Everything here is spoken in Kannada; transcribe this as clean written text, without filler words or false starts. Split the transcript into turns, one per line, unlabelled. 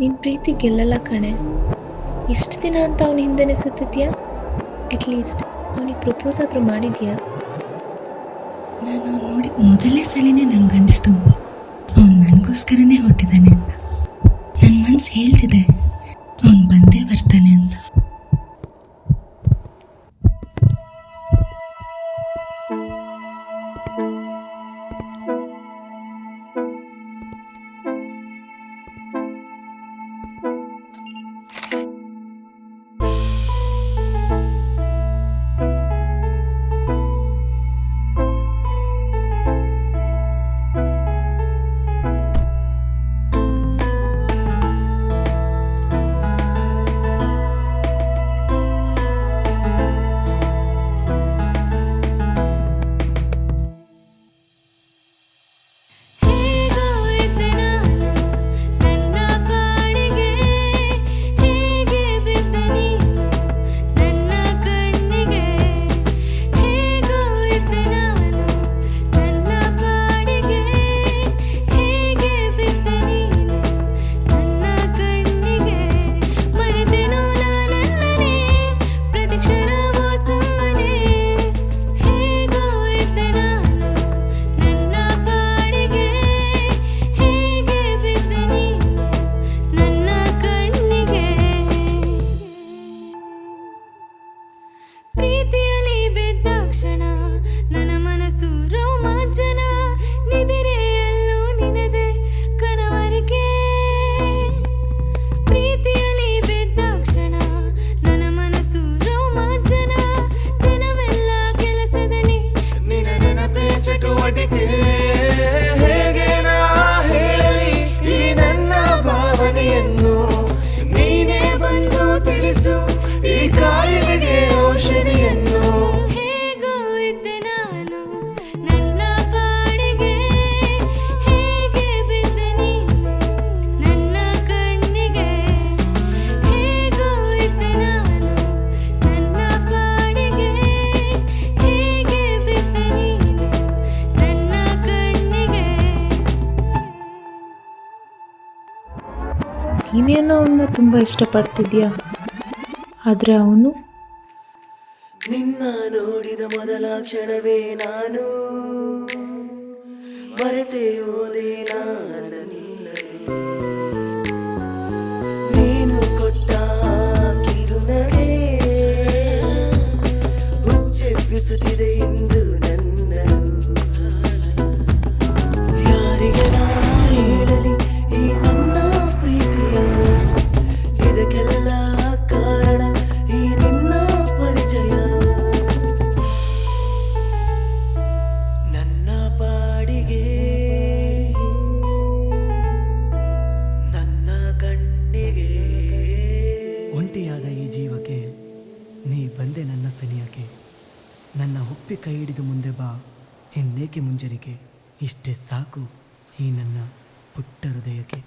ನಿನ್ನ ಪ್ರೀತಿ ಗೆಲ್ಲಲ್ಲ ಕಣೆ. ಎಷ್ಟು ದಿನ ಅಂತ ಅವನ ಹಿಂದೆನೇ ಸುತ್ತಿದ್ಯಾ? ಅಟ್ಲೀಸ್ಟ್ ಅವನಿಗೆ ಪ್ರಪೋಸ್ ಆದರೂ ಮಾಡಿದ್ಯಾ?
ನಾನು ಅವ್ನು ನೋಡಿದ ಮೊದಲನೇ ಸಲಿನೇ ನಂಗನ್ನಿಸ್ತು ಅವ್ನು ನನಗೋಸ್ಕರನೇ ಹುಟ್ಟಿದ್ದಾನೆ ಅಂತ. ನನ್ನ ಮನಸ್ಸು ಹೇಳ್ತಿದೆ ಅವನು ಬಂದೇ ಬರ್ತಾನೆ ಅಂತ.
ಪ್ರೀತಿಯಲ್ಲಿ ಬಿದ್ದಾಕ್ಷಣ ನನ್ನ ಮನಸ್ಸು ರೋಮಾಂಚನ, ನಿದಿರೆಯಲ್ಲೂ ನಿನದೆ ಕನವರಿಕೆ. ಪ್ರೀತಿಯಲ್ಲಿ ಬಿದ್ದಾಕ್ಷಣ ನನ್ನ ಮನಸ್ಸು ರೋಮಾಂಚನ, ದಿನವೆಲ್ಲ ಕೆಲಸದಲ್ಲಿ ನಿನ್ನ ನೆನಪೇ ಚಟುವಟಿಕೆ. ಹೇಗೆ ನಾ ಹೇಳಲಿ ಈ ನನ್ನ ಭಾವನೆಯನ್ನು, ನೀನೇ ಬಂದು ತಿಳಿಸು ಈ ಕಾಯಿಲೆಗೆ ಔಷಧಿಯನ್ನು. ಹೇಗೋ ಇದ್ದೆ ನಾನು ನನ್ನ ಪಾಡಿಗೆ, ಹೇಗೆ ಬಿದ್ದೆ ನೀನು ನನ್ನ ಕಣ್ಣಿಗೆ. ಹೇಗೋ ಇದ್ದೆ ನಾನು ನನ್ನ ಪಾಡಿಗೆ, ಹೇಗೆ ಬಿದ್ದೆ ನೀನು ನನ್ನ ಕಣ್ಣಿಗೆ.
ನೀನೇನೋ ಅವನ್ನ ತುಂಬ ಇಷ್ಟಪಡ್ತಿದ್ಯಾ, ಆದರೆ ಅವನು
ನಿನ್ನ ನೋಡಿದ ಮೊದಲ ಕ್ಷಣವೇ ನಾನು ಮರೆತೆ ಹೋದೆ ನಾನೆಲ್ಲರೂ. ನೀನು ಕೊಟ್ಟ ಕಿರುನಗೆ ಹುಚ್ಚೆಬ್ಬಿಸುತ್ತಿದೆ ಇಂದು ನನ್ನನು. ಯಾರಿಗೆ ನಾ ಹೇಳಲಿ ಈ ನನ್ನ ಪ್ರೀತಿಯ, ಇದಕ್ಕೆಲ್ಲ ಕಾರಣ ಈ ನಿನ್ನ ಪರಿಚಯ. ನನ್ನ ಪಾಡಿಗೆ ನನ್ನ ಕಣ್ಣಿಗೆ. ಒಂಟಿಯಾದ ಈ ಜೀವಕ್ಕೆ ನೀ ಬಂದೆ ನನ್ನ ಸನಿಯಕ್ಕೆ. ನನ್ನ ಒಪ್ಪಿ ಕೈ ಹಿಡಿದು ಮುಂದೆ ಬಾ, ಇನ್ನೇಕೆ ಮುಂಜರಿಕೆ. ಇಷ್ಟೇ ಸಾಕು ಈ ನನ್ನ ಪುಟ್ಟ ಹೃದಯಕ್ಕೆ.